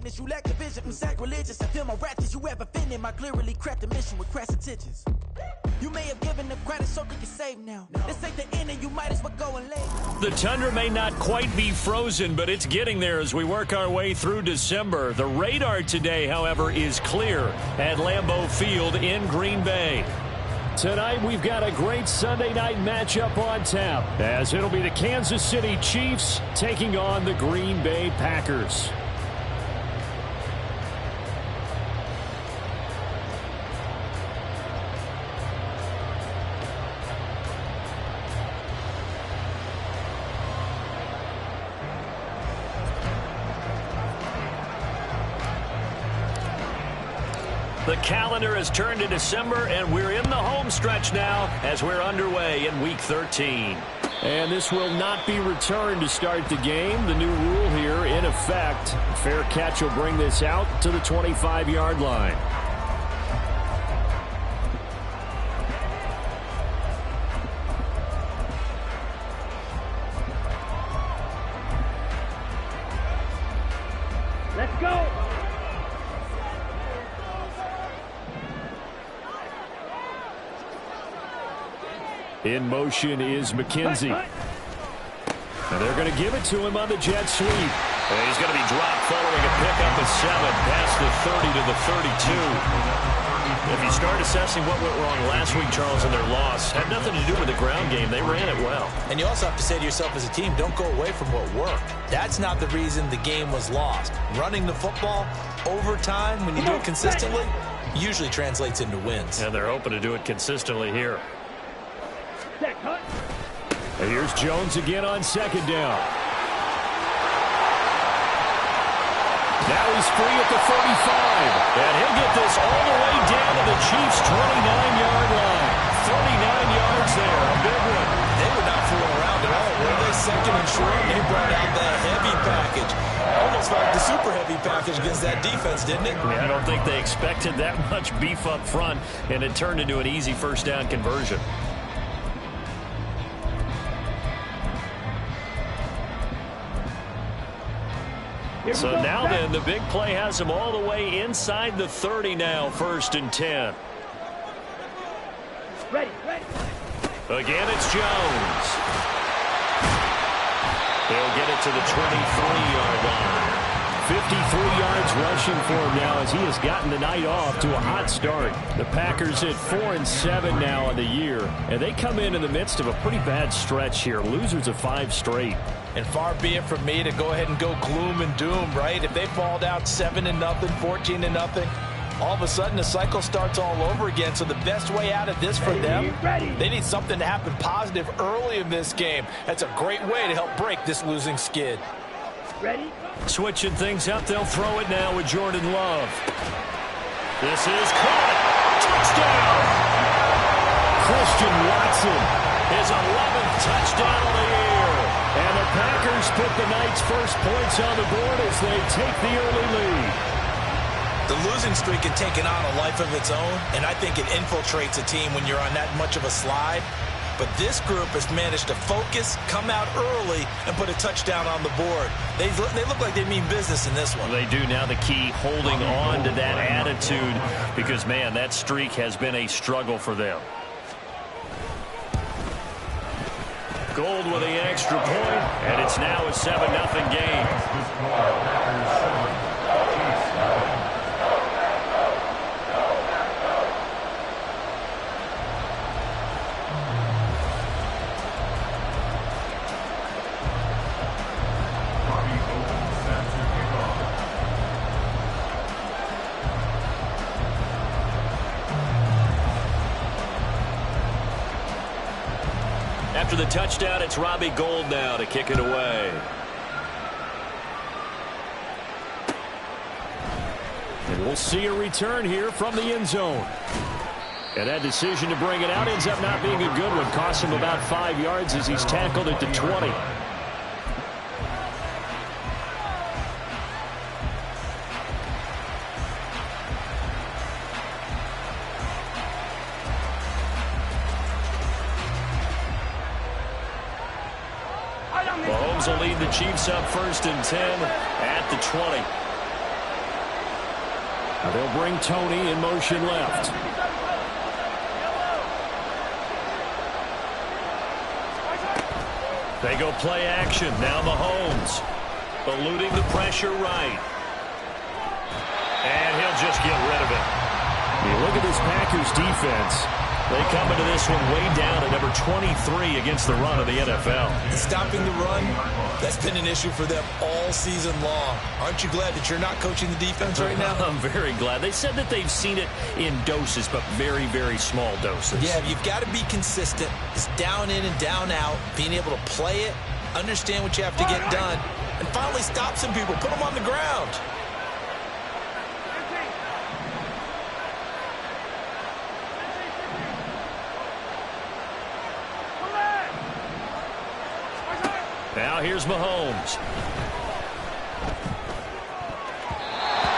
witness. You lack the vision from sacrilegious. I feel more ratchet you ever been in. My clearly crafted mission with crass intentions. You may have given them credit so they can save now. This ain't the end and you might as well go and lay. The tundra may not quite be frozen, but it's getting there as we work our way through December. The radar today, however, is clear at Lambeau Field in Green Bay. Tonight, we've got a great Sunday night matchup on tap, as it'll be the Kansas City Chiefs taking on the Green Bay Packers. The calendar has turned to December, and we're in the home stretch now as we're underway in Week 13. And this will not be returned to start the game. The new rule here in effect. Fair catch will bring this out to the 25-yard line. Let's go! In motion is McKenzie. And they're going to give it to him on the jet sweep. And he's going to be dropped following a pickup of 7 past the 30 to the 32. If you start assessing what went wrong last week, Charles, in their loss, had nothing to do with the ground game. They ran it well. And you also have to say to yourself as a team, don't go away from what worked. That's not the reason the game was lost. Running the football over time, when you do it consistently, usually translates into wins. And they're hoping to do it consistently here. And here's Jones again on second down. Now he's free at the 35. And he'll get this all the way down to the Chiefs' 29-yard line. 39 yards there, a big one. They were not fooling around at all, were they? Second and short, they brought out the heavy package. Almost like the super heavy package against that defense, didn't it? I don't think they expected that much beef up front, and it turned into an easy first down conversion. So now then, the big play has him all the way inside the 30 now, 1st and 10. Ready. Again, it's Jones. He'll get it to the 23-yard line. 53 yards rushing for him now as he has gotten the night off to a hot start. The Packers at 4-7 now on the year, and they come in the midst of a pretty bad stretch here. Losers of 5 straight. And far be it from me to go ahead and go gloom and doom, right? If they fall down 7-0, 14-0, all of a sudden the cycle starts all over again. So the best way out of this for them, they need something to happen positive early in this game. That's a great way to help break this losing skid. Ready? Switching things up, they'll throw it now with Jordan Love. This is caught. Touchdown! Christian Watson, his 11th touchdown of the year. And the Packers put the night's first points on the board as they take the early lead. The losing streak had taken on a life of its own, and I think it infiltrates a team when you're on that much of a slide. But this group has managed to focus, come out early, and put a touchdown on the board. They look like they mean business in this one. They do now. The key, holding on to that attitude, because, man, that streak has been a struggle for them. Gold with the extra point, and it's now a 7-0 game. After the touchdown, it's Robbie Gould now to kick it away. And we'll see a return here from the end zone. And that decision to bring it out ends up not being a good one. Costs him about 5 yards as he's tackled at the 20. Mahomes will lead the Chiefs up 1st and 10 at the 20. Now they'll bring Tony in motion left. They go play action. Now Mahomes eluding the pressure right. And he'll just get rid of it. You look at this Packers defense. They come into this one way down at number 23 against the run of the NFL. Stopping the run, that's been an issue for them all season long. Aren't you glad that you're not coaching the defense right now? I'm very glad. They said that they've seen it in doses, but very, very small doses. Yeah, you've got to be consistent. It's down in and down out, being able to play it, understand what you have to get done, and finally stop some people, put them on the ground. Now here's Mahomes.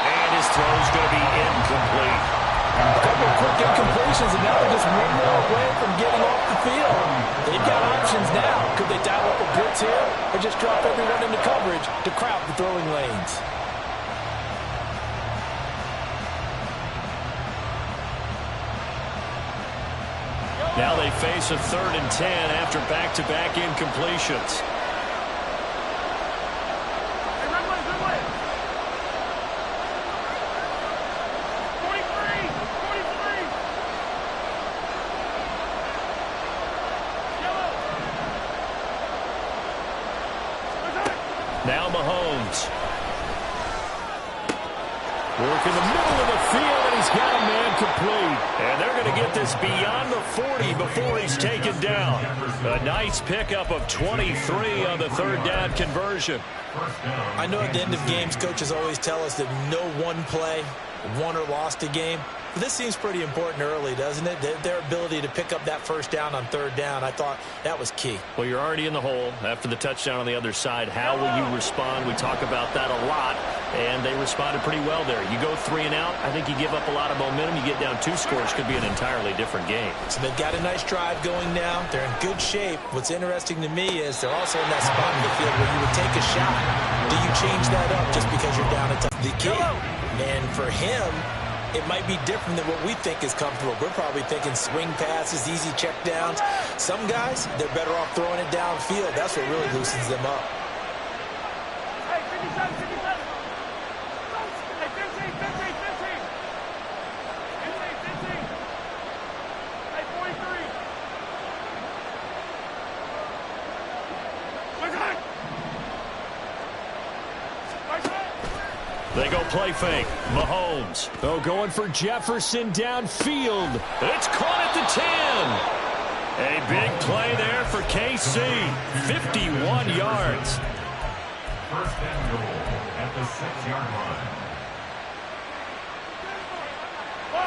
And his throw's going to be incomplete. A couple of quick incompletions, and now they're just one more away from getting off the field. They've got options now. Could they dial up a blitz here or just drop everyone into coverage to crowd the throwing lanes? Now they face a 3rd and 10 after back-to-back incompletions. Now Mahomes. Work in the middle of the field, and he's got a man complete. And they're going to get this beyond the 40 before he's taken down. A nice pickup of 23 on the 3rd down conversion. I know at the end of games, coaches always tell us that no one play won or lost a game. But this seems pretty important early, doesn't it? Their ability to pick up that 1st down on 3rd down, I thought that was key. Well, you're already in the hole after the touchdown on the other side. How will you respond? We talk about that a lot, and they responded pretty well there. You go 3 and out, I think you give up a lot of momentum. You get down 2 scores, could be an entirely different game. So they've got a nice drive going now. They're in good shape. What's interesting to me is they're also in that spot in the field where you would take a shot. Do you change that up just because you're down at the key? And for him, it might be different than what we think is comfortable. We're probably thinking swing passes, easy check downs. Some guys, they're better off throwing it downfield. That's what really loosens them up. Hey, 57, 57. Hey, 15, 15, 15. 15, 15. Hey, 43. What's that? They go play fake. Mahomes. Oh, going for Jefferson downfield. It's caught at the 10. A big play there for KC. 51 yards. 1st and goal at the 6-yard line.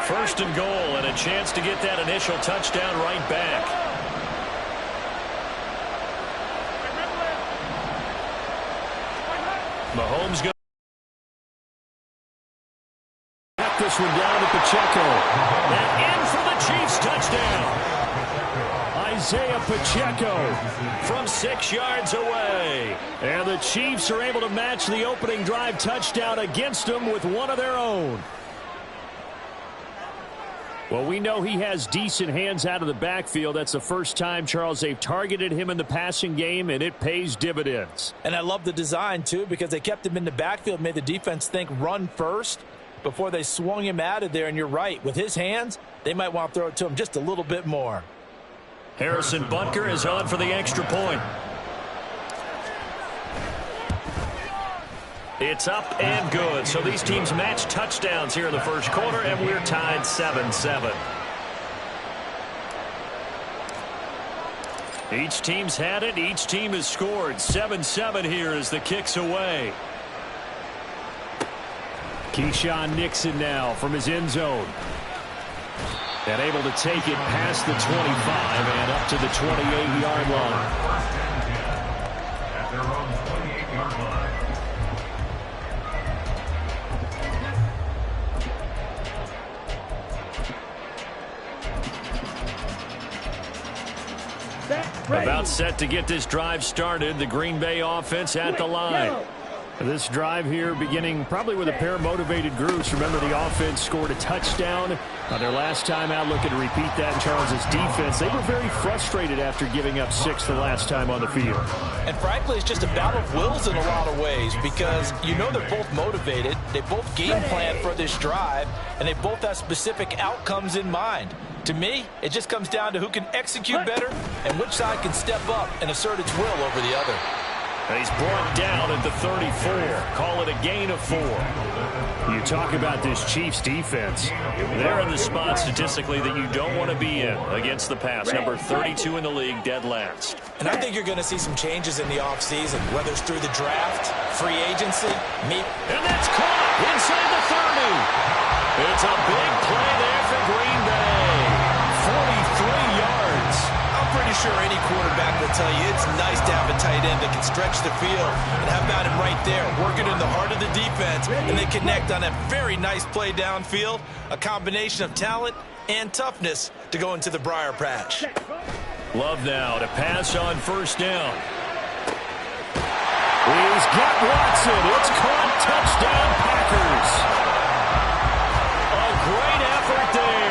1st and goal and a chance to get that initial touchdown right back. Mahomes going this one down to Pacheco. And in for the Chiefs touchdown. Isaiah Pacheco from 6 yards away. And the Chiefs are able to match the opening drive touchdown against them with one of their own. Well, we know he has decent hands out of the backfield. That's the first time, Charles, they've targeted him in the passing game, and it pays dividends. And I love the design, too, because they kept him in the backfield, made the defense think run first before they swung him out of there. And you're right, with his hands, they might want to throw it to him just a little bit more. Harrison Butker is on for the extra point. It's up and good. So these teams match touchdowns here in the 1st quarter, and we're tied 7-7. Each team's had it. Each team has scored. 7-7 here as the kick's away. Keyshawn Nixon now from his end zone. And able to take it past the 25 and up to the 28-yard line. At their own 28-yard line. About set to get this drive started. The Green Bay offense at the line. This drive here beginning probably with a pair of motivated groups. Remember, the offense scored a touchdown on their last time out, looking to repeat that in Charles' defense. They were very frustrated after giving up 6 the last time on the field. And frankly, it's just a battle of wills in a lot of ways, because you know they're both motivated, they both game plan for this drive, and they both have specific outcomes in mind. To me, it just comes down to who can execute better and which side can step up and assert its will over the other. He's brought down at the 34. Call it a gain of 4. You talk about this Chiefs defense. They're in the spot statistically that you don't want to be in against the pass. Number 32 in the league, dead last. And I think you're going to see some changes in the offseason, whether it's through the draft, free agency, and that's caught inside the 30. It's a big play there for Green Bay. 43 yards. I'm pretty sure any quarterback will tell you it's nice to have a tight end that can stretch the field. And how about him right there, working in the heart of the defense, and they connect on a very nice play downfield, a combination of talent and toughness to go into the briar patch. Love now to pass on first down. He's got Watson. It's caught. Touchdown, Packers. A great effort there.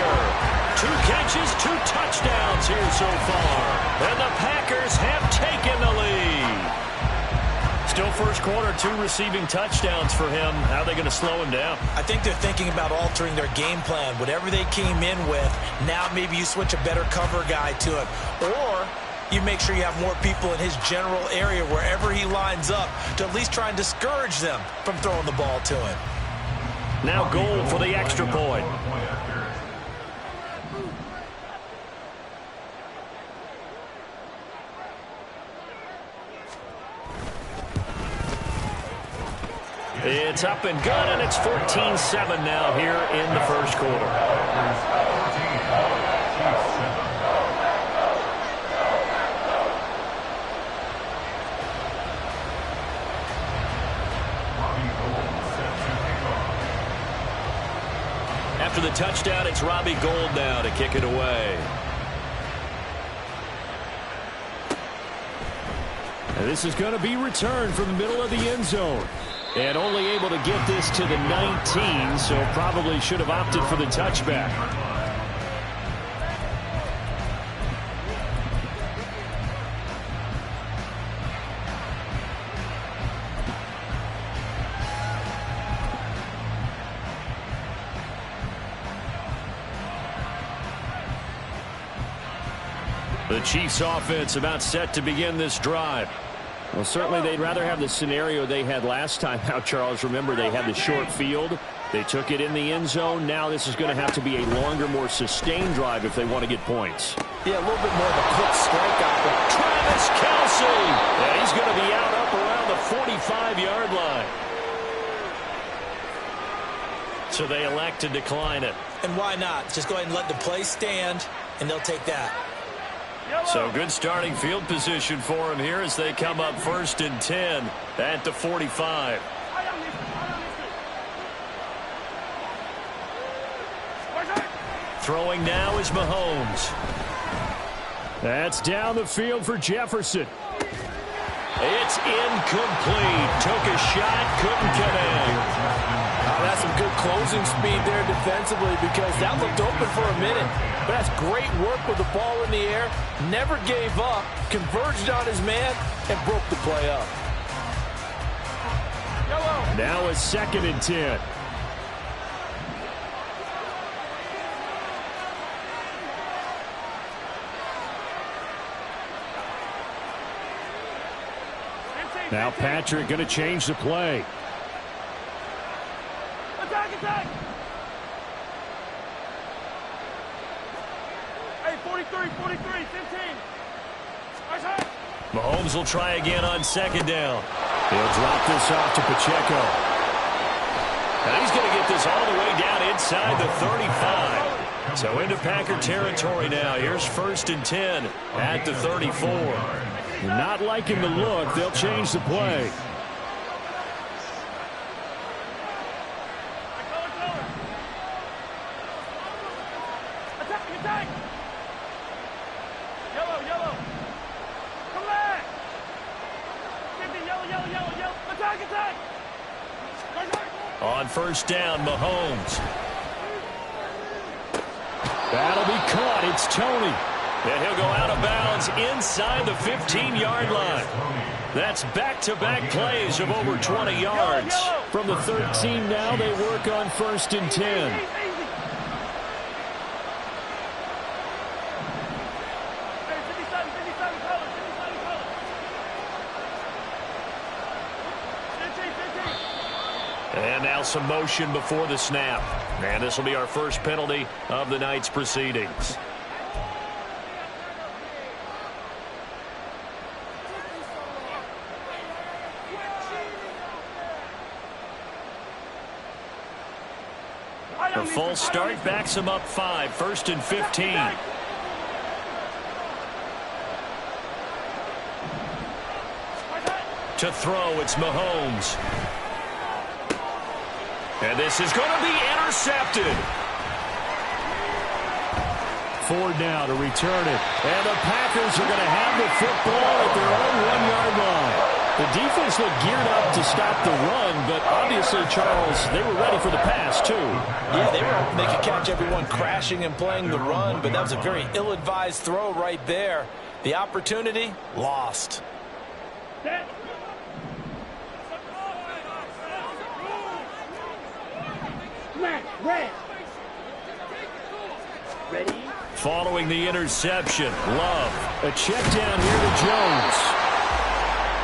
2 catches, 2 touchdowns here so far. And the Packers have taken the lead. Still first quarter, 2 receiving touchdowns for him. How are they going to slow him down? I think they're thinking about altering their game plan. Whatever they came in with, now maybe you switch a better cover guy to it. Or you make sure you have more people in his general area wherever he lines up to at least try and discourage them from throwing the ball to him. Now goal for the extra point. It's up and good, and it's 14-7 now here in the first quarter. After the touchdown, it's Robbie Gould now to kick it away. And this is going to be returned from the middle of the end zone. And only able to get this to the 19, so probably should have opted for the touchback. The Chiefs offense about set to begin this drive. Well, certainly they'd rather have the scenario they had last time out, Charles. Remember, they had the short field. They took it in the end zone. Now this is going to have to be a longer, more sustained drive if they want to get points. Yeah, a little bit more of a quick strike out there. Travis Kelce! Yeah, he's going to be out up around the 45-yard line. So they elect to decline it. And why not? Just go ahead and let the play stand, and they'll take that. So good starting field position for him here as they come up 1st and 10 at the 45. Throwing now is Mahomes. That's down the field for Jefferson. It's incomplete. Took a shot, couldn't connect. That's some good closing speed there defensively, because that looked open for a minute. But that's great work with the ball in the air. Never gave up, converged on his man, and broke the play up. Now it's 2nd and 10. Now Patrick going to change the play. Attack! Hey, 43, 15. Mahomes will try again on 2nd down. He'll drop this off to Pacheco. And he's going to get this all the way down inside the 35. So into Packer territory now. Here's 1st and 10 at the 34. Not liking the look. They'll change the play. Attack! Yellow! Come back! 50, yellow! Attack! On first down, Mahomes. That'll be caught. It's Tony. And he'll go out of bounds inside the 15-yard line. That's back-to-back plays of over 20 yards. From the 13 now, they work on first and 10. And now some motion before the snap. And this will be our first penalty of the night's proceedings. The full start backs him up 5, first and 15. To throw, it's Mahomes. And this is going to be intercepted. Ford now to return it. And the Packers are going to have the football at their own 1-yard line. The defense looked geared up to stop the run, but obviously, Charles, they were ready for the pass, too. Yeah, they were hoping they could catch everyone crashing and playing the run, but that was a very ill-advised throw right there. The opportunity, lost. Ready? Following the interception, Love. A check down here to Jones.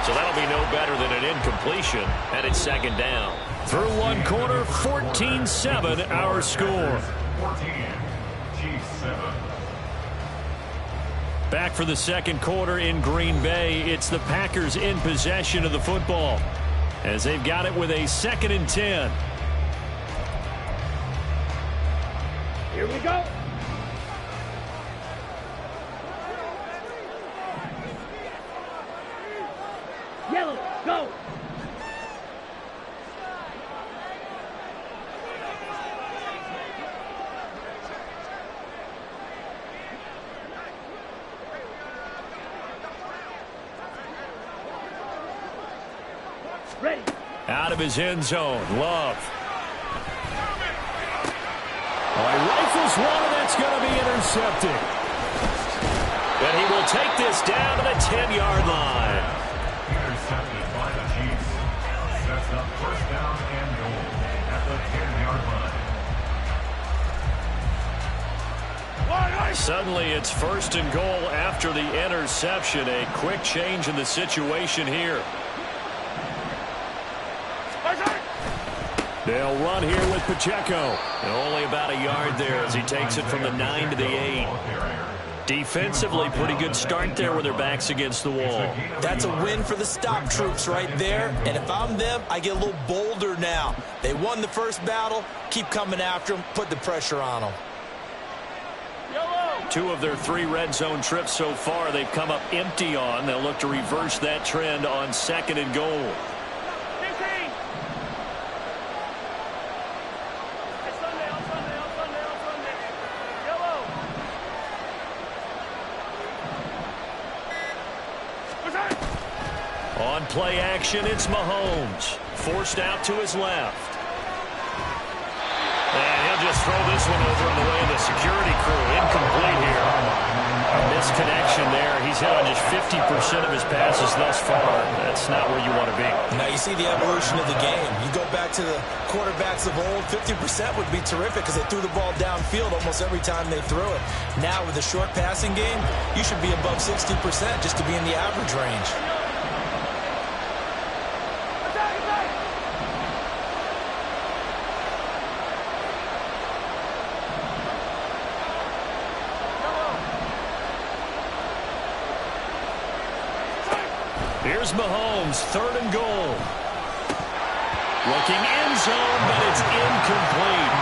So that'll be no better than an incompletion, and it's second down. Through one quarter, 14-7 our score. 14, Chiefs 7. Back for the second quarter in Green Bay. It's the Packers in possession of the football as they've got it with a 2nd and 10. Here we go. Yellow, go. Ready. Out of his end zone, Love. Oh, he rifles one, and that's going to be intercepted. And he will take this down to the 10-yard line. Intercepted by the Chiefs. Sets up first down and goal at the 10-yard line. Suddenly it's first and goal after the interception. A quick change in the situation here. They'll run here with Pacheco. And only about a yard there as he takes it from the 9 to the 8. Defensively, pretty good start there with their backs against the wall. That's a win for the stop troops right there. And if I'm them, I get a little bolder now. They won the first battle. Keep coming after them. Put the pressure on them. 2 of their 3 red zone trips so far they've come up empty on. They'll look to reverse that trend on 2nd and goal. On play action, it's Mahomes. Forced out to his left. And he'll just throw this one over on the way of the security crew. Incomplete here. A misconnection there. He's hit on just 50% of his passes thus far. That's not where you want to be. Now you see the evolution of the game. You go back to the quarterbacks of old, 50% would be terrific because they threw the ball downfield almost every time they threw it. Now with the short passing game, you should be above 60% just to be in the average range. Here's Mahomes, 3rd and goal. Looking end zone, but it's incomplete.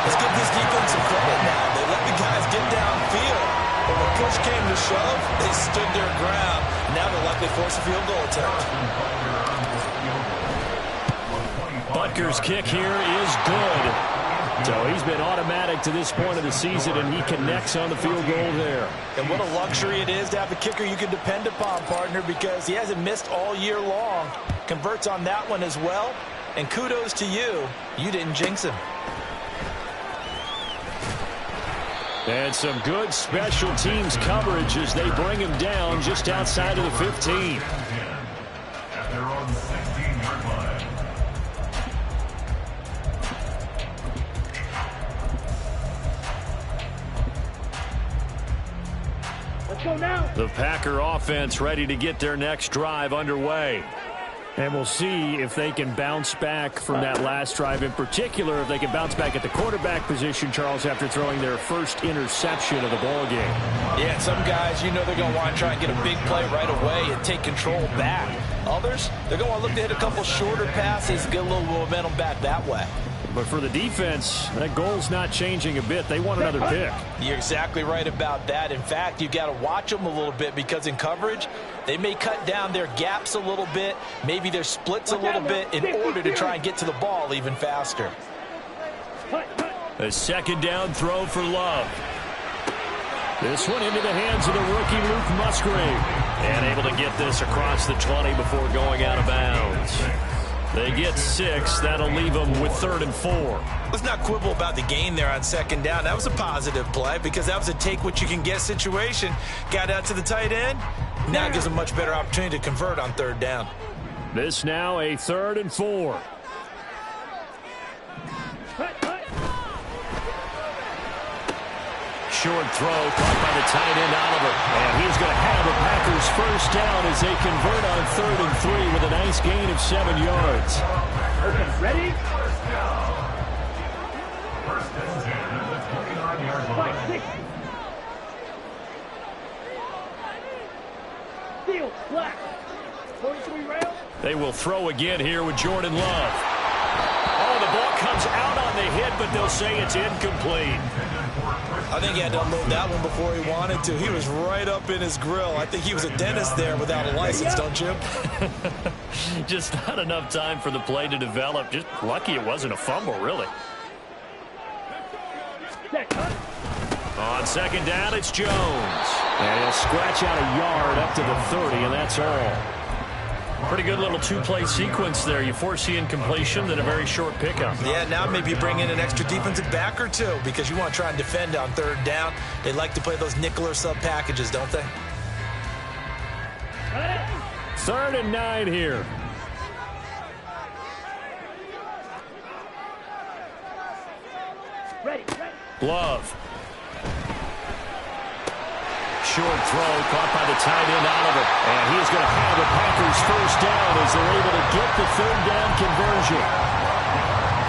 Let's give this defense some credit now. They let the guys get downfield. But when push came to shove, they stood their ground. Now they'll likely force a field goal attempt. Butker's kick here is good. So he's been automatic to this point of the season, and he connects on the field goal there. And what a luxury it is to have a kicker you can depend upon, partner, because he hasn't missed all year long. Converts on that one as well. And kudos to you. You didn't jinx him. And some good special teams coverage as they bring him down just outside of the 15. At their own 16-yard line. Let's go now. The Packer offense ready to get their next drive underway. And we'll see if they can bounce back from that last drive, in particular, if they can bounce back at the quarterback position, Charles, after throwing their first interception of the ball game. Yeah, some guys, you know they're going to want to try and get a big play right away and take control back. Others, they're going to want to look to hit a couple shorter passes, get a little momentum back that way. But for the defense, that goal's not changing a bit. They want another pick. You're exactly right about that. In fact, you've got to watch them a little bit because in coverage, they may cut down their gaps a little bit, maybe their splits a little bit in order to try and get to the ball even faster. A second down throw for Love. This one into the hands of the rookie Luke Musgrave. And able to get this across the 20 before going out of bounds. They get 6. That'll leave them with 3rd and 4. Let's not quibble about the gain there on second down. That was a positive play because that was a take-what-you-can-get situation. Got out to the tight end. Now it gives them a much better opportunity to convert on 3rd down. This now a 3rd and 4. Short throw caught by the tight end Oliver. And he's going to have the Packers first down as they convert on 3rd and 3 with a nice gain of 7 yards. Okay, ready? First and 10 at the 29-yard line. 5, 6. Field, black. 43 rail. They will throw again here with Jordan Love. Oh, the ball comes out on the hit, but they'll say it's incomplete. I think he had to unload that one before he wanted to. He was right up in his grill. I think he was a dentist there without a license, don't you? Just not enough time for the play to develop. Just lucky it wasn't a fumble, really. On second down, it's Jones. And he'll scratch out a yard up to the 30, and that's all. Pretty good little two-play sequence there. You foresee incompletion, then a very short pickup. Yeah, now maybe bring in an extra defensive back or two because you want to try and defend on 3rd down. They like to play those nickel or sub packages, don't they? 3rd and 9 here. Ready. Love. Short throw caught by the tight end Oliver. And he's going to have the Packers first down as they're able to get the 3rd down conversion.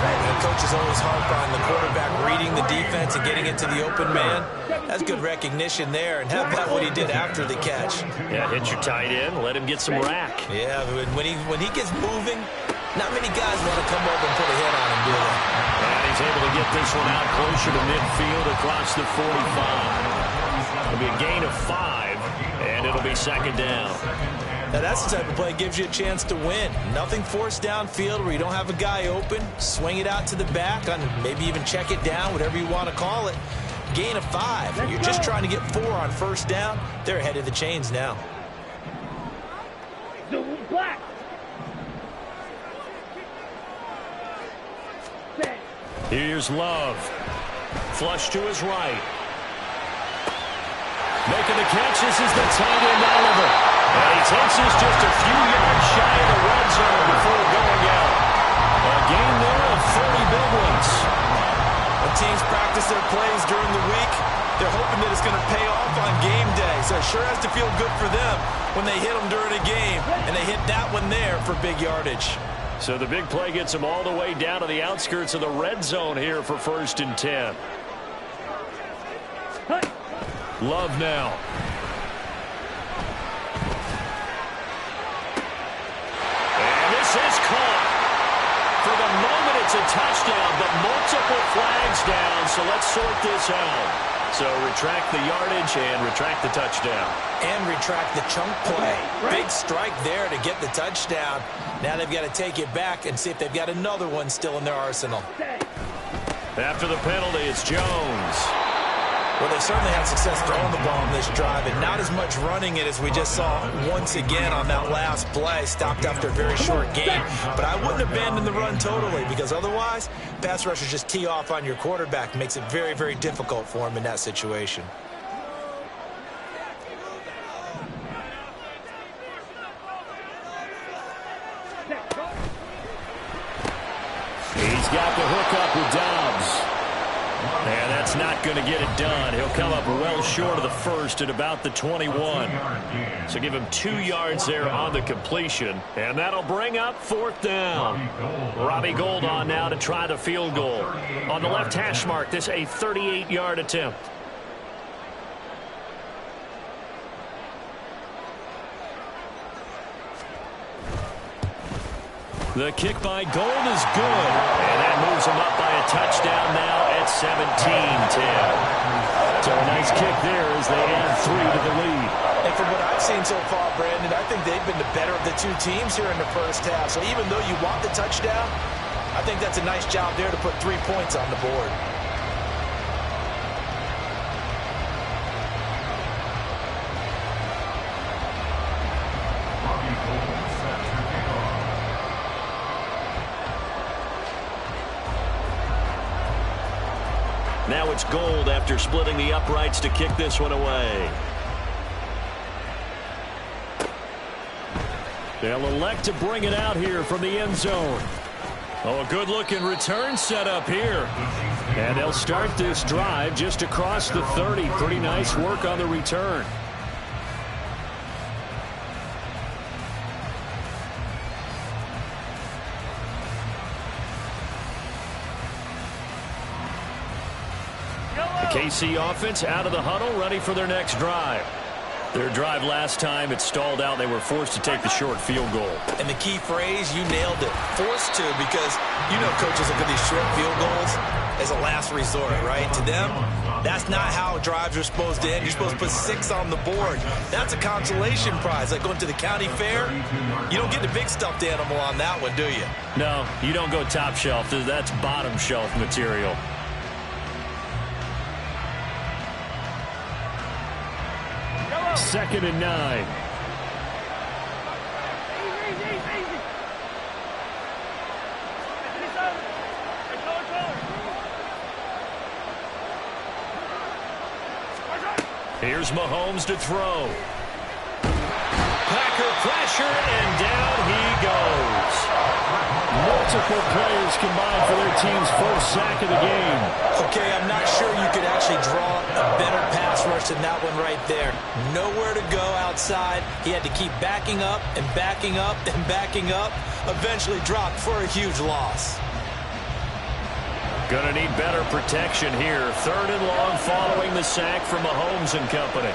The coaches always harp on the quarterback reading the defense and getting it to the open man. That's good recognition there. And how about what he did after the catch? Yeah, hit your tight end, let him get some rack. Yeah, when he gets moving, not many guys want to come over and put a hit on him, do they? And he's able to get this one out closer to midfield across the 45. It'll be a gain of 5, and it'll be second down. Now that's the type of play that gives you a chance to win. Nothing forced downfield where you don't have a guy open. Swing it out to the back, and maybe even check it down, whatever you want to call it. Gain of 5. You're just trying to get 4 on first down. They're ahead of the chains now. Zoom black. Here's Love. Flush to his right. Making the catch, this is the tight end Oliver. And he takes us just a few yards shy of the red zone before going out. A gain there of 30 big ones. When teams practice their plays during the week, they're hoping that it's going to pay off on game day. So it sure has to feel good for them when they hit them during a game. And they hit that one there for big yardage. So the big play gets them all the way down to the outskirts of the red zone here for 1st and 10. Love now. And this is caught. For the moment, it's a touchdown, but multiple flags down, so let's sort this out. So retract the yardage and retract the touchdown. And retract the chunk play. Big strike there to get the touchdown. Now they've got to take it back and see if they've got another one still in their arsenal. After the penalty, it's Jones. Well, they certainly had success throwing the ball in this drive, and not as much running it as we just saw once again on that last play. Stopped after a very short gain. But I wouldn't abandon the run totally, because otherwise, pass rushers just tee off on your quarterback. Makes it very, very difficult for him in that situation. He's got the hook up with Dobbs. And that's not going to get it done. He'll come up well short of the first at about the 21. So give him 2 yards there on the completion. And that'll bring up 4th down. Robbie Gould on now to try the field goal. On the left hash mark, this a 38-yard attempt. The kick by Gould is good. And that moves him up by a touchdown now at 17-10. So a nice kick there as they add 3 to the lead. And from what I've seen so far, Brandon, I think they've been the better of the 2 teams here in the first half. So even though you want the touchdown, I think that's a nice job there to put 3 points on the board. Now it's Gould after splitting the uprights to kick this one away. They'll elect to bring it out here from the end zone. Oh, a good-looking return set up here. And they'll start this drive just across the 30. Pretty nice work on the return. KC offense out of the huddle, ready for their next drive. Their drive last time, it stalled out. They were forced to take the short field goal. And the key phrase, you nailed it. Forced to, because you know coaches look at these short field goals as a last resort, right? To them, that's not how drives are supposed to end. You're supposed to put 6 on the board. That's a consolation prize. Like going to the county fair, you don't get the big stuffed animal on that one, do you? No, you don't go top shelf. That's bottom shelf material. Second and 9. Here's Mahomes to throw. Packer pressure, and down he goes. Multiple players combined for their team's first sack of the game. Okay, I'm not sure you could actually draw a better pass rush than that one right there. Nowhere to go outside. He had to keep backing up and backing up and backing up. Eventually dropped for a huge loss. Gonna need better protection here. 3rd and long following the sack from Mahomes and company.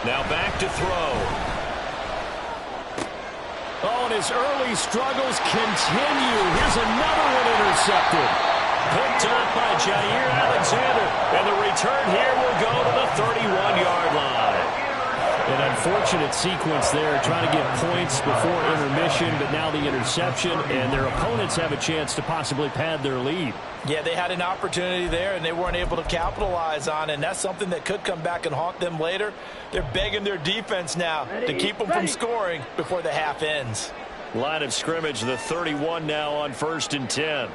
Now back to throw. Oh, and his early struggles continue. Here's another one intercepted. Picked up by Jair Alexander. And the return here will go to the 31-yard line. An unfortunate sequence there, trying to get points before intermission, but now the interception, and their opponents have a chance to possibly pad their lead. Yeah, they had an opportunity there, and they weren't able to capitalize on it, and that's something that could come back and haunt them later. They're begging their defense now to keep them from scoring before the half ends. Line of scrimmage, the 31 now on 1st and 10.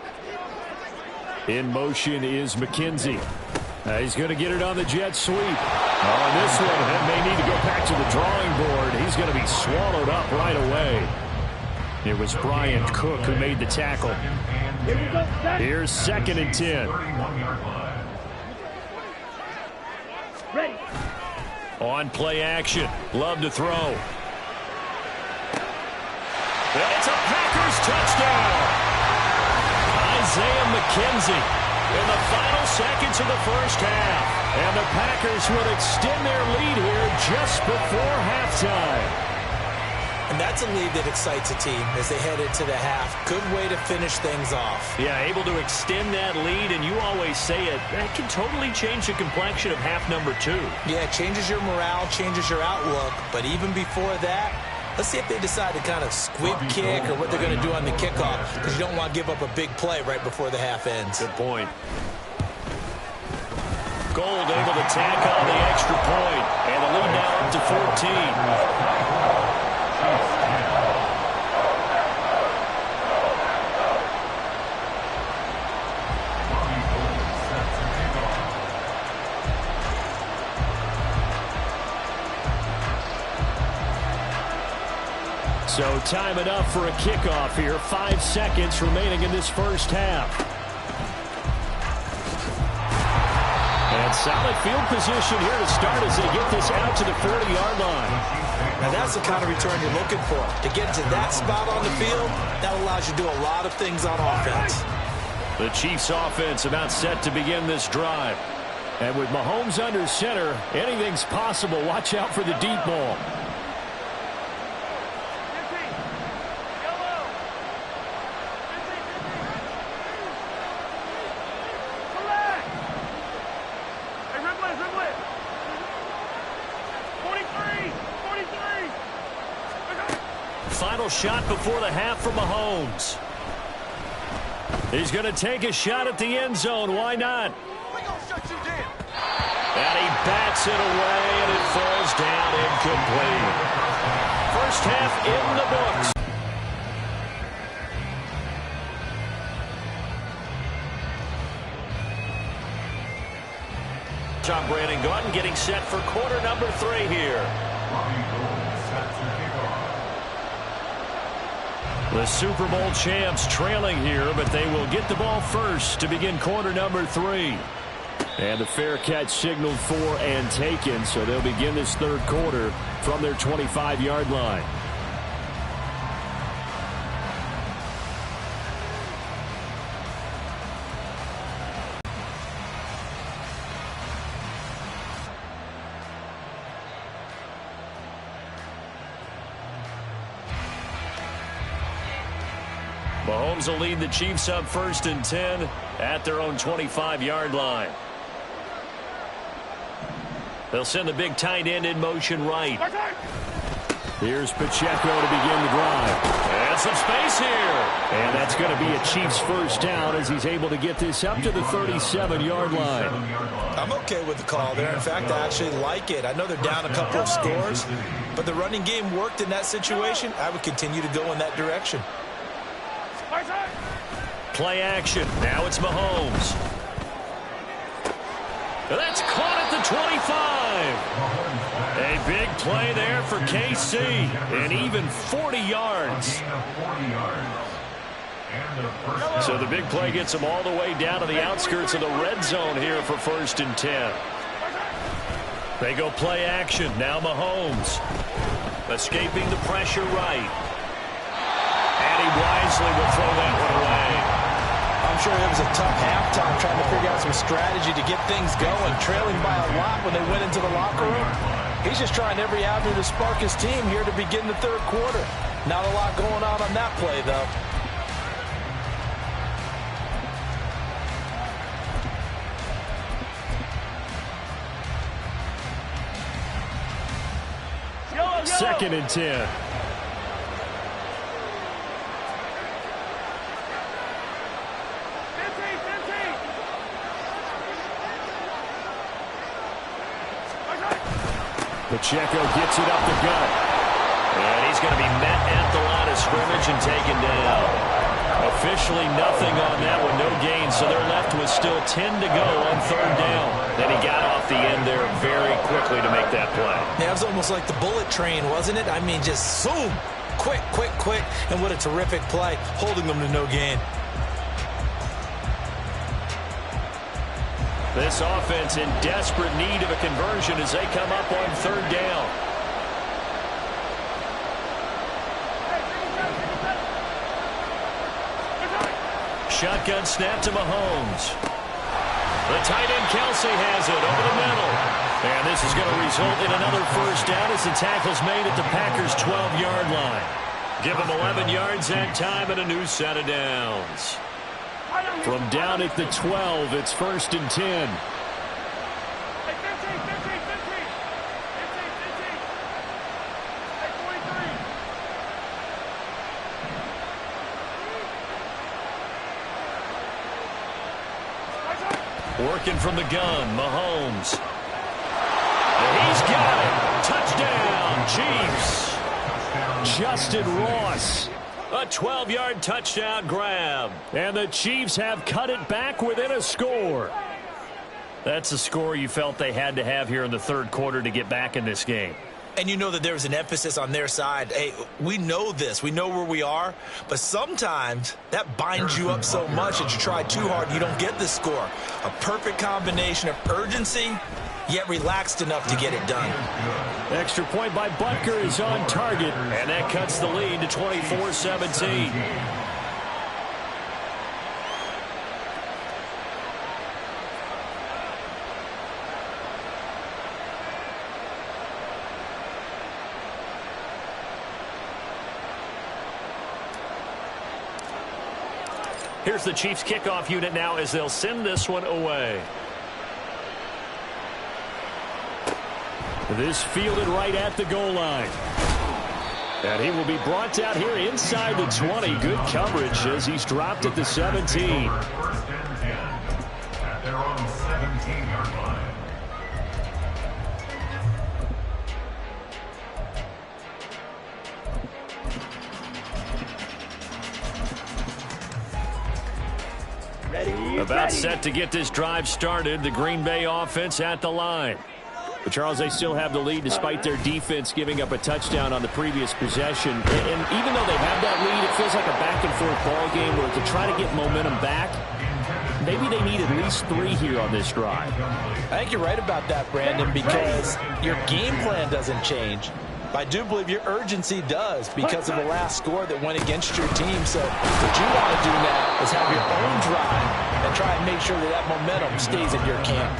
In motion is McKenzie. He's going to get it on the jet sweep. On this one, may need to go back to the drawing board. He's going to be swallowed up right away. It was Brian Cook who made the tackle. Here's 2nd and 10. Ready. On play action. Love to throw. It's a Packers touchdown. Isaiah McKenzie in the final seconds of the first half. And the Packers will extend their lead here just before halftime. And that's a lead that excites a team as they head into the half. Good way to finish things off. Yeah, able to extend that lead, and you always say it, that can totally change the complexion of half number 2. Yeah, it changes your morale, changes your outlook. But even before that, Let's see if they decide to kind of squib kick or what they're going to do on the kickoff, because you don't want to give up a big play right before the half ends. Good point. Gold able to tack on the extra point, and the lead now up to 14. So time enough for a kickoff here. 5 seconds remaining in this first half. And solid field position here to start as they get this out to the 40-yard line. Now that's the kind of return you're looking for. To get to that spot on the field, that allows you to do a lot of things on offense. The Chiefs offense about set to begin this drive. And with Mahomes under center, anything's possible. Watch out for the deep ball. Final shot before the half for Mahomes. He's going to take a shot at the end zone. Why not? And he bats it away, and it falls down incomplete. First half in the books. John Brandon Gaudin getting set for quarter number 3 here. The Super Bowl champs trailing here, but they will get the ball first to begin quarter number 3. And the fair catch signaled for and taken, so they'll begin this third quarter from their 25-yard line. Mahomes will lead the Chiefs up 1st and 10 at their own 25-yard line. They'll send the big tight end in motion right. Here's Pacheco to begin the drive. And some space here. And that's going to be a Chiefs first down as he's able to get this up to the 37-yard line. I'm okay with the call there. In fact, I actually like it. I know they're down a couple of scores, but the running game worked in that situation. I would continue to go in that direction. Play action. Now it's Mahomes. That's caught at the 25. A big play there for KC. And even 40 yards. So the big play gets them all the way down to the outskirts of the red zone here for 1st and 10. They go play action. Now Mahomes. Escaping the pressure right. And he wisely will throw that one away. I'm sure it was a tough halftime trying to figure out some strategy to get things going, trailing by a lot when they went into the locker room. He's just trying every avenue to spark his team here to begin the third quarter. Not a lot going on that play, though. Second and 10. Pacheco gets it up the gut. And he's going to be met at the line of scrimmage and taken down. Officially nothing on that one, no gain, so they're left with still 10 to go on 3rd down. Then he got off the end there very quickly to make that play. Yeah, it was almost like the bullet train, wasn't it? I mean, just zoom, quick, quick, quick, and what a terrific play, holding them to no gain. This offense in desperate need of a conversion as they come up on 3rd down. Shotgun snap to Mahomes. The tight end Kelsey has it over the middle. And this is going to result in another first down as the tackle's made at the Packers' 12-yard line. Give them 11 yards that time and a new set of downs. From down at the 12, it's 1st and 10. Working from the gun, Mahomes. And he's got it. Touchdown, Chiefs. Justin Ross. A 12-yard touchdown grab. And the Chiefs have cut it back within a score. That's a score you felt they had to have here in the third quarter to get back in this game. And you know that there was an emphasis on their side. Hey, we know this. We know where we are. But sometimes that binds you up so much that you try too hard and you don't get the score. A perfect combination of urgency, yet relaxed enough to get it done. Extra point by Butker is on target. And that cuts the lead to 24-17. Here's the Chiefs kickoff unit now as they'll send this one away. This fielded right at the goal line. And he will be brought down here inside the 20. Good coverage as he's dropped at the 17. First and 10 at their own 17-yard line. About set to get this drive started. The Green Bay offense at the line. But Charles, they still have the lead despite their defense giving up a touchdown on the previous possession. And even though they have that lead, it feels like a back-and-forth ball game where to try to get momentum back, maybe they need at least 3 here on this drive. I think you're right about that, Brandon, because your game plan doesn't change. I do believe your urgency does because of the last score that went against your team. So what you want to do now is have your own drive and try and make sure that that momentum stays in your camp.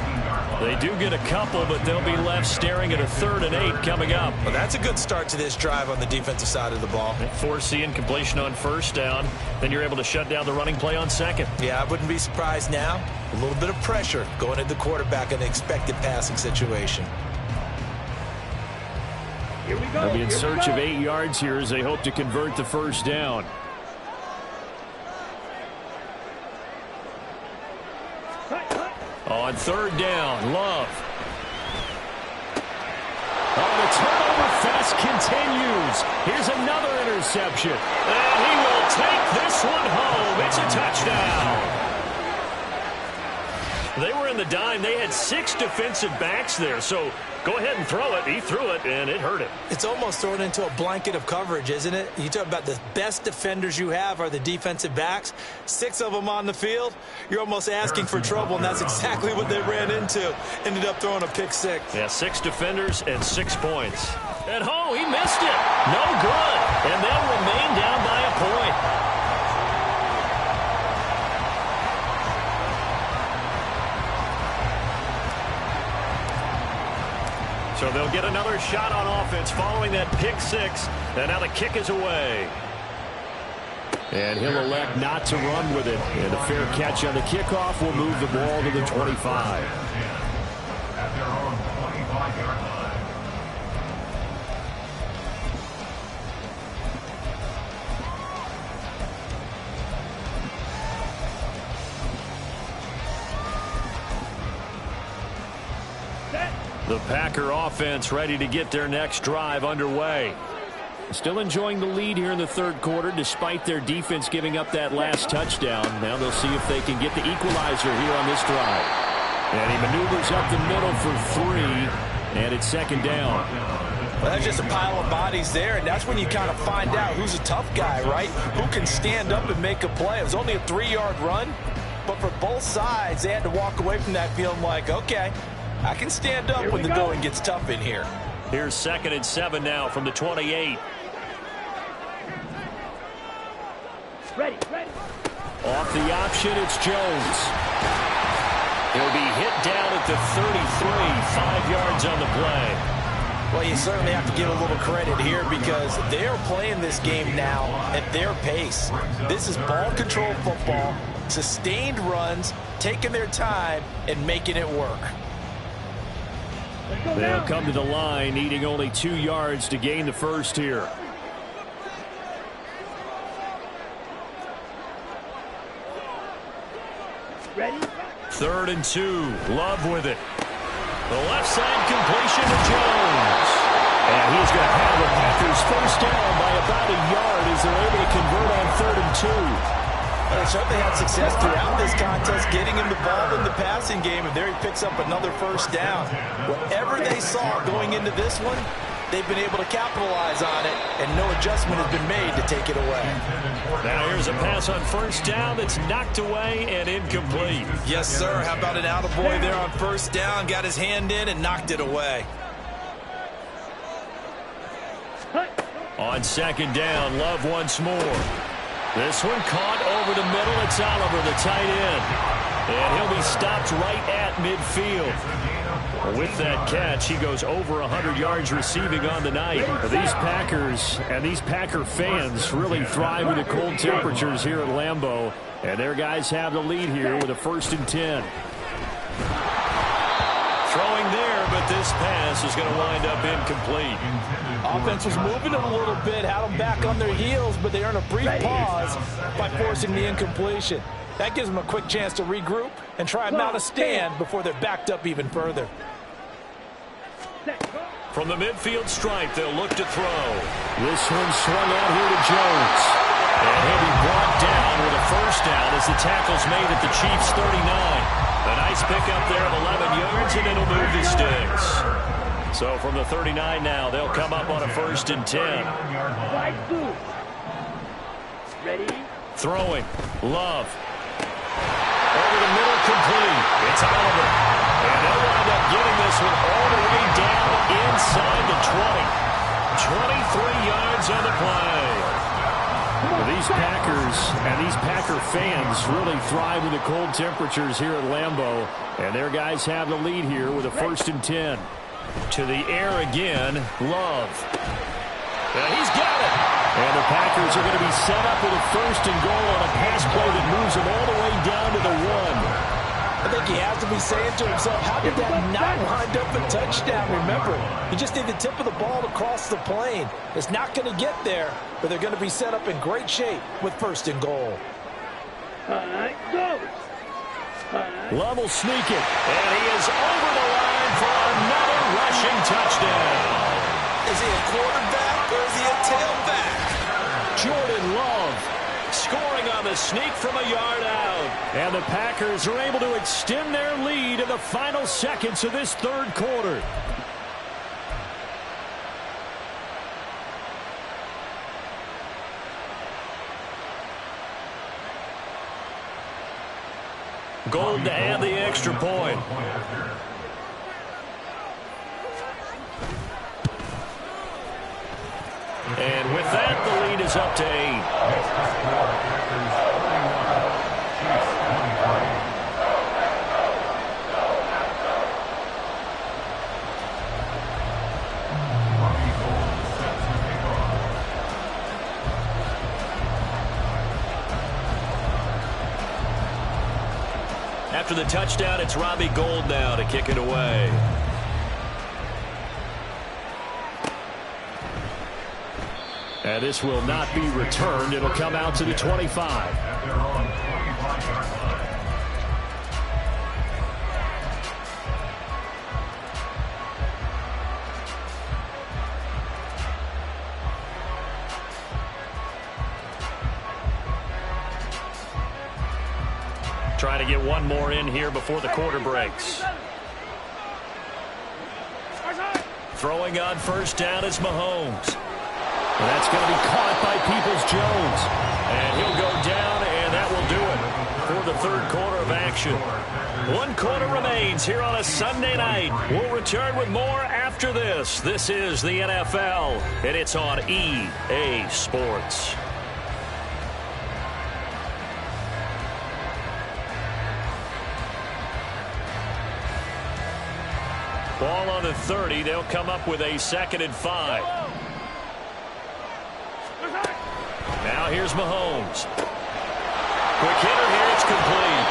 They do get a couple, but they'll be left staring at a 3rd and 8 coming up. Well, that's a good start to this drive on the defensive side of the ball. Force the incompletion on first down. Then you're able to shut down the running play on second. Yeah, I wouldn't be surprised now. A little bit of pressure going at the quarterback in an expected passing situation. Here we go. They'll be in search of 8 yards here as they hope to convert the first down. On 3rd down, Love. The turnover fest continues. Here's another interception. And he will take this one home. It's a touchdown. They were in the dime. They had 6 defensive backs there. So go ahead and throw it. He threw it, and it hurt him. It's almost thrown into a blanket of coverage, isn't it? You talk about the best defenders you have are the defensive backs. 6 of them on the field. You're almost asking for trouble, and that's exactly what they ran into. Ended up throwing a pick 6. Yeah, 6 defenders and 6 points. And he missed it. No good. And they'll remain down by a point. So they'll get another shot on offense following that pick 6. And now the kick is away. And he'll elect not to run with it. And a fair catch on the kickoff will move the ball to the 25. At their own 25-yard line. The Packer offense ready to get their next drive underway. Still enjoying the lead here in the third quarter despite their defense giving up that last touchdown. Now they'll see if they can get the equalizer here on this drive. And he maneuvers up the middle for 3, and it's 2nd down. Well, that's just a pile of bodies there, and that's when you kind of find out who's a tough guy, right? Who can stand up and make a play. It was only a 3-yard run, but for both sides, they had to walk away from that feeling like, okay, I can stand up when the going gets tough in here. Here's 2nd and 7 now from the 28. Ready. Off the option, it's Jones. He'll be hit down at the 33, 5 yards on the play. Well, you certainly have to give a little credit here because they're playing this game now at their pace. This is ball control football, sustained runs, taking their time, and making it work. They'll come to the line, needing only 2 yards to gain the first here. Ready. 3rd and 2. Love with it. The left side completion to Jones. And he's going to have the Packers first down by about a yard as they're able to convert on 3rd and 2. They certainly had success throughout this contest, getting him the ball in the passing game, and there he picks up another first down. Whatever they saw going into this one, they've been able to capitalize on it, and no adjustment has been made to take it away. Now here's a pass on first down that's knocked away and incomplete. Yes, sir. How about an attaboy there on first down? Got his hand in and knocked it away. On 2nd down, Love once more. This one caught over the middle. It's Oliver, the tight end. And he'll be stopped right at midfield. With that catch, he goes over 100 yards receiving on the night. These Packers and these Packer fans really thrive in the cold temperatures here at Lambeau. And their guys have the lead here with a 1st and 10. Throwing there, but this pass is going to wind up incomplete. Offense was moving a little bit, had them back on their heels, but they earn a brief pause by forcing the incompletion. That gives them a quick chance to regroup and try and mount a stand before they're backed up even further. From the midfield stripe, they'll look to throw. This one swung out here to Jones. And he'll be brought down with a first down as the tackle's made at the Chiefs' 39. A nice pickup there of 11 yards, and it'll move the sticks. So from the 39 now, they'll come up on a 1st and 10. Ready? Throwing. Love. Over the middle, complete. It's Oliver. And they'll wind up getting this one all the way down inside the 20. 23 yards on the play. These Packers and these Packer fans really thrive in the cold temperatures here at Lambeau. And their guys have the lead here with a 1st and 10. To the air again, Love. And he's got it. And the Packers are going to be set up with a 1st and goal on a pass play that moves them all the way down to the 1. I think he has to be saying to himself, how did that not wind up a touchdown? Remember, you just need the tip of the ball to cross the plane. It's not going to get there, but they're going to be set up in great shape with 1st and goal. Go. Love will sneak it, and he is over the line for another rushing touchdown. Is he a quarterback or is he a tailback? Jordan Love scoring on the sneak from a yard out. And the Packers are able to extend their lead in the final seconds of this 3rd quarter. Gold to add the extra point. And with that, the lead is up to 8. After the touchdown, it's Robbie Gould now to kick it away. And this will not be returned. It'll come out to the 25. Trying to get one more in here before the quarter breaks. Throwing on first down is Mahomes. And that's going to be caught by Peoples-Jones. And he'll go down, and that will do it for the 3rd quarter of action. 1 quarter remains here on a Sunday night. We'll return with more after this. This is the NFL, and it's on EA Sports. Ball on the 30. They'll come up with a 2nd and 5. Now here's Mahomes. Quick hitter here. It's complete.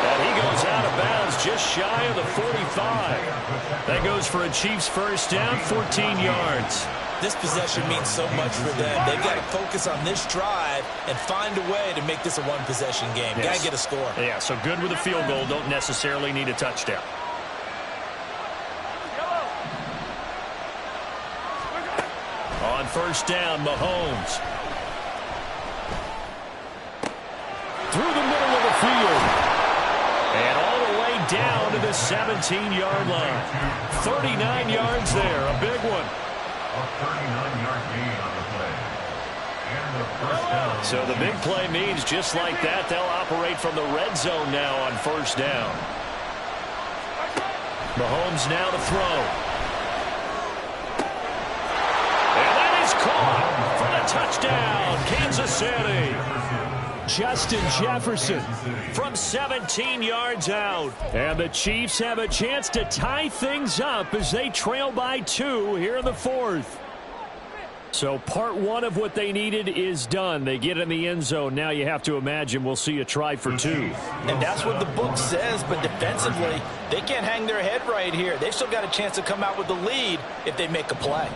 And he goes out of bounds just shy of the 45. That goes for a Chiefs first down, 14 yards. This possession means so much for them. They've got to focus on this drive and find a way to make this a one-possession game. Yes. Got to get a score. Yeah, so good with a field goal. Don't necessarily need a touchdown. On first down, Mahomes. Through the middle of the field. And all the way down to the 17-yard line. 39 yards there, a big one. A 39-yard gain on the play. And the first down. So the big play means just like that, they'll operate from the red zone now on first down. Mahomes now to throw. And that is caught for the touchdown, Kansas City. Justin Jefferson from 17 yards out. And the Chiefs have a chance to tie things up as they trail by 2 here in the fourth. So part one of what they needed is done. They get in the end zone. Now you have to imagine we'll see a try for 2. And that's what the book says, but defensively, they can't hang their head right here. They've still got a chance to come out with the lead if they make a play.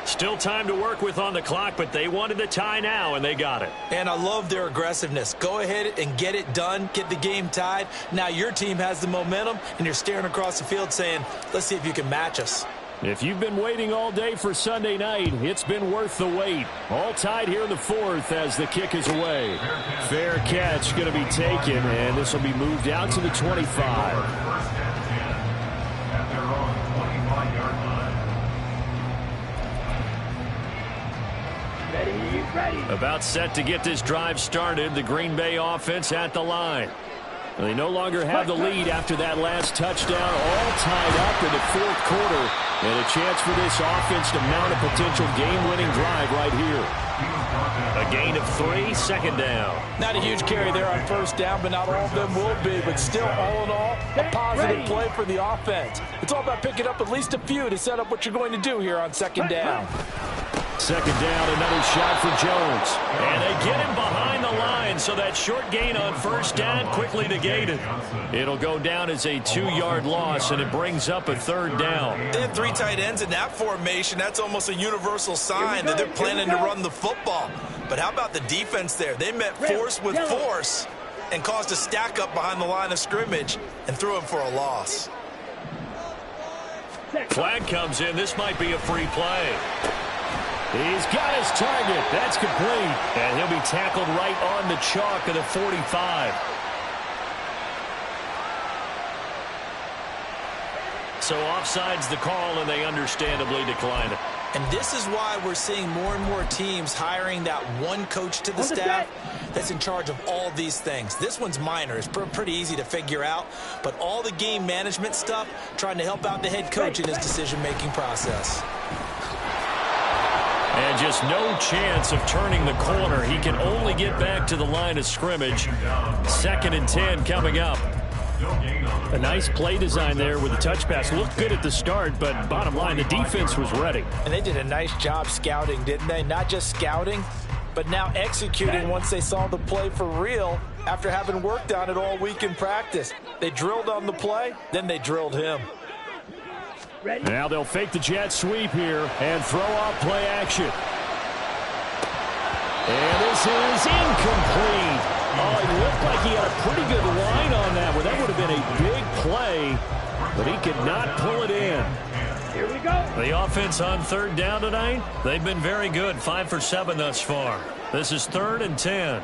Still time to work with on the clock, but they wanted the tie now, and they got it. And I love their aggressiveness. Go ahead and get it done. Get the game tied. Now your team has the momentum, and you're staring across the field saying, let's see if you can match us. If you've been waiting all day for Sunday night, it's been worth the wait. All tied here in the fourth as the kick is away. Fair catch going to be taken, and this will be moved out to the 25. First and 10 at their own 25-yard line. Ready. About set to get this drive started, the Green Bay offense at the line. They no longer have the lead after that last touchdown, all tied up in the fourth quarter. And a chance for this offense to mount a potential game-winning drive right here. A gain of 3, second down. Not a huge carry there on first down, but not all of them will be. But still, all in all, a positive play for the offense. It's all about picking up at least a few to set up what you're going to do here on second down. Second down, another shot for Jones. And they get him behind the line, so that short gain on first down quickly negated. It'll go down as a 2-yard loss, and it brings up a third down. They have 3 tight ends in that formation. That's almost a universal sign that they're planning to run the football. But how about the defense there? They met force with force and caused a stack up behind the line of scrimmage and threw him for a loss. Flag comes in. This might be a free play. He's got his target. That's complete. And he'll be tackled right on the chalk of the 45. So offside's the call, and they understandably decline it. And this is why we're seeing more and more teams hiring that one coach to the staff that's in charge of all these things. This one's minor. It's pretty easy to figure out. But all the game management stuff, trying to help out the head coach in his decision-making process. And just no chance of turning the corner. He can only get back to the line of scrimmage. 2nd and 10 coming up. A nice play design there with the touch pass. Looked good at the start, but bottom line, the defense was ready. And they did a nice job scouting, didn't they? Not just scouting, but now executing once they saw the play for real after having worked on it all week in practice. They drilled on the play, then they drilled him. Now they'll fake the jet sweep here and throw out play action. And this is incomplete. Oh, it looked like he had a pretty good line on that one. That would have been a big play, but he could not pull it in. Here we go. The offense on third down tonight, they've been very good. 5 for 7 thus far. This is 3rd and 10.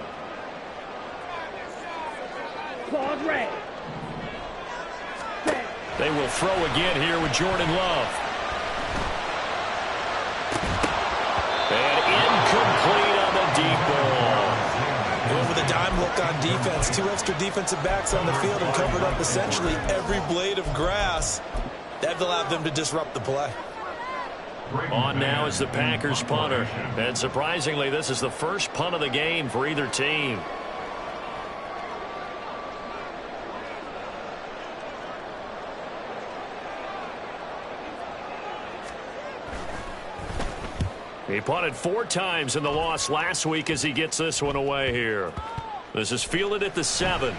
Claws ready. They will throw again here with Jordan Love. And incomplete on the deep ball. Going with a dime look on defense. 2 extra defensive backs on the field and covered up essentially every blade of grass. That allowed them to disrupt the play. On now is the Packers punter. And surprisingly, this is the first punt of the game for either team. He punted 4 times in the loss last week as he gets this one away here. This is fielded at the 7.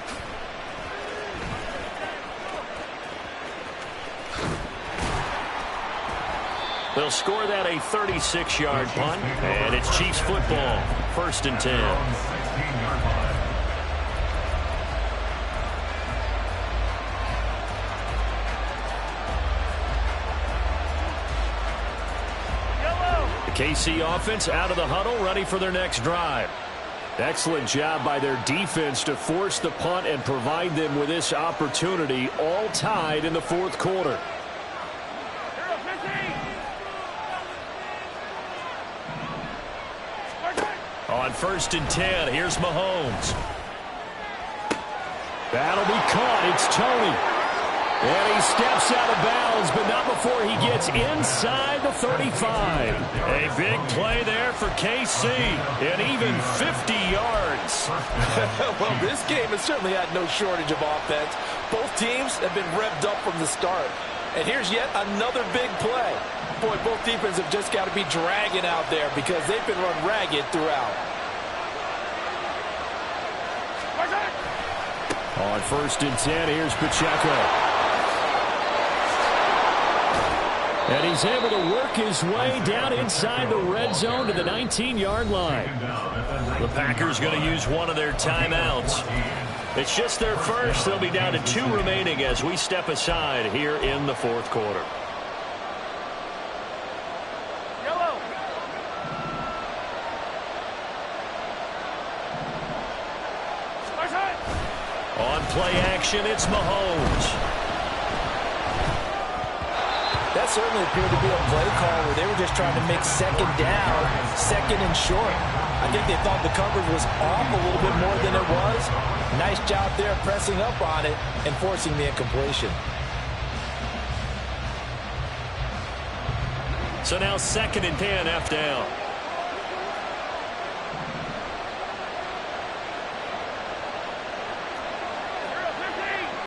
They'll score that a 36-yard punt, and it's Chiefs football, 1st and 10. 16-yard line. KC offense out of the huddle, ready for their next drive. Excellent job by their defense to force the punt and provide them with this opportunity, all tied in the 4th quarter. On 1st and 10, here's Mahomes. That'll be caught. It's Tony. And he steps out of bounds, but not before he gets inside the 35. A big play there for KC, and even 50 yards. Well, this game has certainly had no shortage of offense. Both teams have been revved up from the start. And here's yet another big play. Boy, both defenses have just got to be dragging out there because they've been run ragged throughout. On 1st and 10, here's Pacheco. And he's able to work his way down inside the red zone to the 19-yard line. The Packers going to use one of their timeouts. It's just their first. They'll be down to 2 remaining as we step aside here in the 4th quarter. Yellow. On play action, it's Mahomes. That certainly appeared to be a play call where they were just trying to make 2nd down, 2nd and short. I think they thought the coverage was off a little bit more than it was. Nice job there pressing up on it and forcing the incompletion. So now 2nd and 10, F down.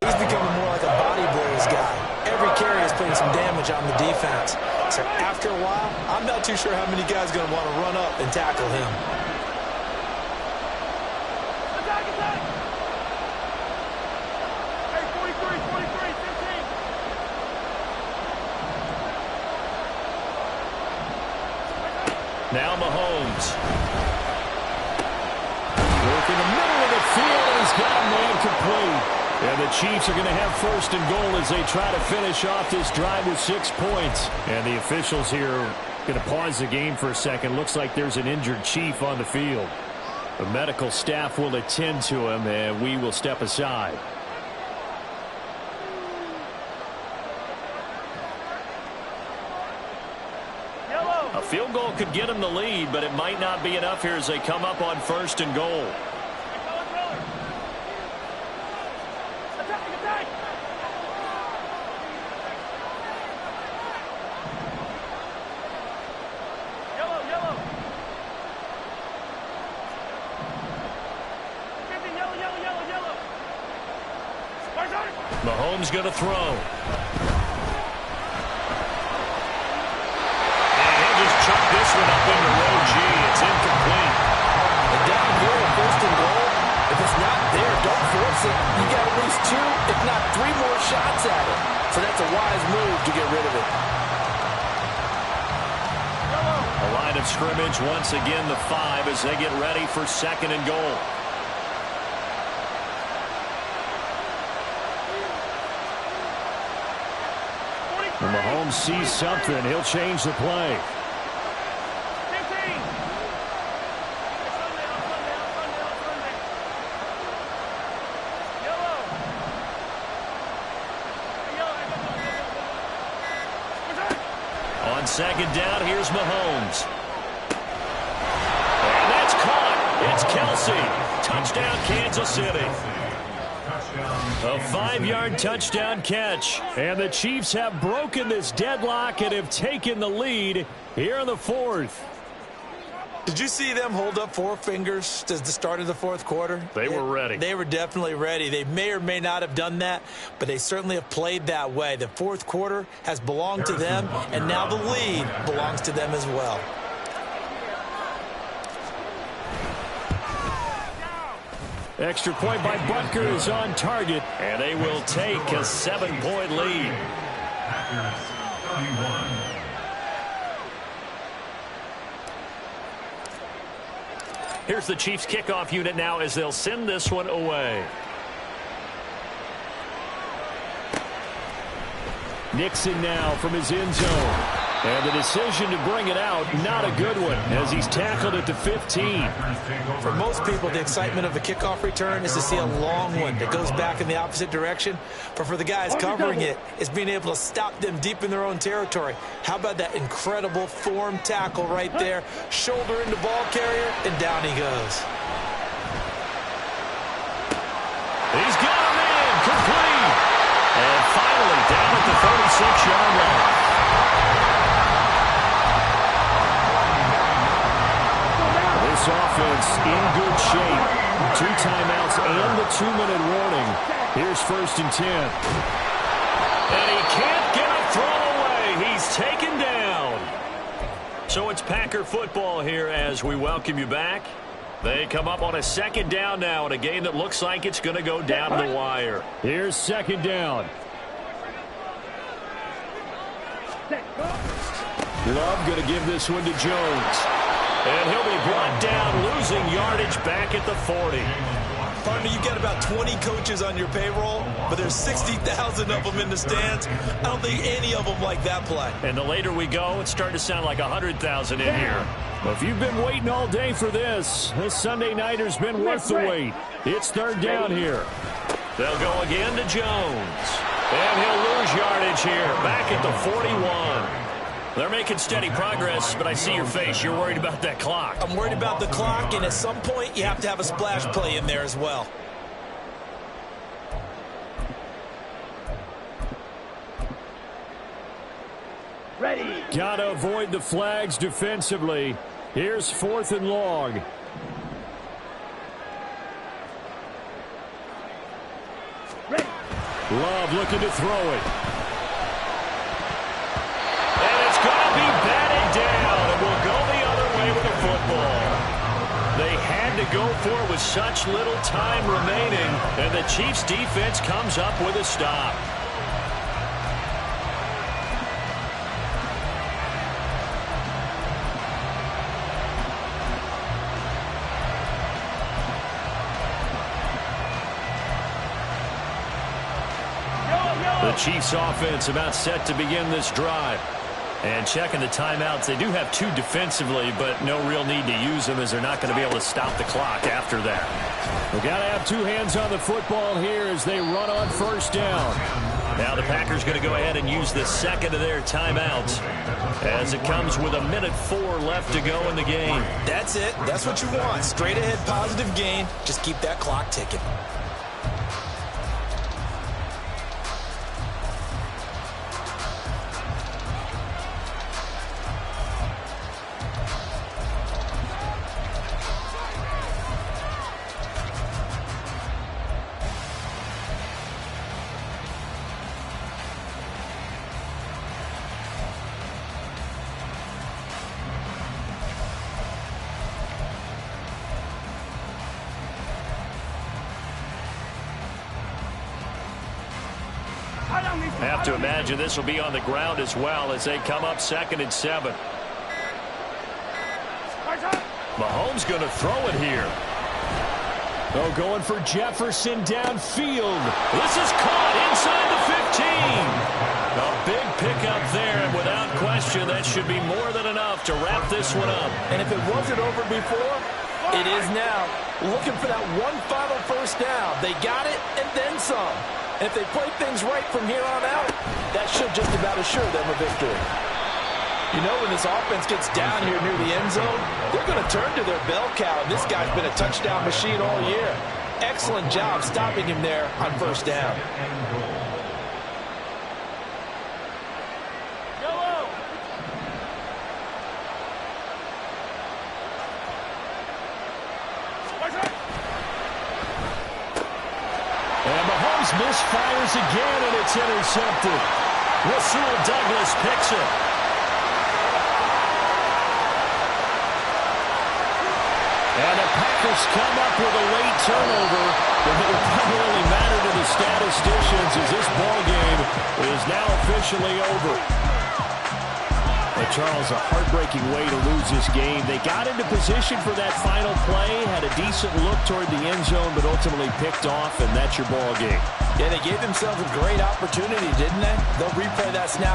He's becoming more like a body blows guy. Every carry is putting some damage on the defense. So after a while, I'm not too sure how many guys are going to want to run up and tackle him. Attack, attack! Hey, 43, 15. Now Mahomes. Work in the middle of the field, and he's got a man complete. And the Chiefs are going to have 1st and goal as they try to finish off this drive with 6 points. And the officials here are going to pause the game for a second. Looks like there's an injured Chief on the field. The medical staff will attend to him, and we will step aside. Yellow. A field goal could get them the lead, but it might not be enough here as they come up on 1st and goal. Mahomes going to throw. And he'll just chuck this one up into row G. It's incomplete. And down here, 1st and goal, if it's not there, don't force it. You got at least 2, if not 3 more shots at it. So that's a wise move to get rid of it. A line of scrimmage once again, the 5 as they get ready for 2nd and goal. When Mahomes sees something, he'll change the play. 15. On 2nd down, here's Mahomes. And that's caught. It's Kelce. Touchdown, Kansas City. A 5-yard touchdown catch. And the Chiefs have broken this deadlock and have taken the lead here in the 4th. Did you see them hold up 4 fingers at the start of the 4th quarter? They were ready. They were definitely ready. They may or may not have done that, but they certainly have played that way. The 4th quarter has belonged to them, and now the lead belongs to them as well. Extra point by Butker is on target, and they will take a 7-point lead. Packers 31. Here's the Chiefs kickoff unit now as they'll send this one away. Nixon now from his end zone. And the decision to bring it out, not a good one, as he's tackled at the 15. For most people, the excitement of a kickoff return is to see a long one that goes back in the opposite direction. But for the guys covering it, it's being able to stop them deep in their own territory. How about that incredible form tackle right there? Shoulder into ball carrier, and down he goes. He's got him in, complete. And finally down at the 36-yard line. This offense in good shape. 2 timeouts and the 2-minute warning. Here's 1st and 10. And he can't get a throw away. He's taken down. So it's Packer football here as we welcome you back. They come up on a 2nd down now in a game that looks like it's going to go down the wire. Here's 2nd down. Love going to give this one to Jones. And he'll be brought down, losing yardage back at the 40. Partner, you've got about 20 coaches on your payroll, but there's 60,000 of them in the stands. I don't think any of them like that play. And the later we go, it's starting to sound like 100,000 in here. Well, if you've been waiting all day for this Sunday nighter's been worth the wait. It's 3rd down here. They'll go again to Jones. And he'll lose yardage here, back at the 41. They're making steady progress, but I see your face. You're worried about that clock. I'm worried about the clock, and at some point, you have to have a splash play in there as well. Ready. Got to avoid the flags defensively. Here's 4th and long. Ready. Love looking to throw it. Be batted down, and will go the other way with the football. They had to go for it with such little time remaining, and the Chiefs' defense comes up with a stop. The Chiefs' offense about set to begin this drive. And checking the timeouts, they do have 2 defensively, but no real need to use them as they're not going to be able to stop the clock after that. We've got to have 2 hands on the football here as they run on 1st down. Now the Packers going to go ahead and use the 2nd of their timeouts as it comes with 1:04 left to go in the game. That's it. That's what you want. Straight ahead, positive gain. Just keep that clock ticking. Have to imagine this will be on the ground as well as they come up 2nd and 7. Mahomes going to throw it here. Oh, going for Jefferson downfield. This is caught inside the 15. A big pickup there, and without question, that should be more than enough to wrap this one up. And if it wasn't over before, it is now. Looking for that one final 1st down. They got it and then some. And if they play things right from here on out, that should just about assure them a victory. You know, when this offense gets down here near the end zone, they're going to turn to their bell cow, and this guy's been a touchdown machine all year. Excellent job stopping him there on 1st down. Misfires again, and it's intercepted. Rasul Douglas picks it. And the Packers come up with a late turnover, but it will primarily matter to the statisticians as this ball game is now officially over. But Charles, a heartbreaking way to lose this game. They got into position for that final play, had a decent look toward the end zone, but ultimately picked off, and that's your ball game. Yeah, they gave themselves a great opportunity, didn't they? They'll replay that snap.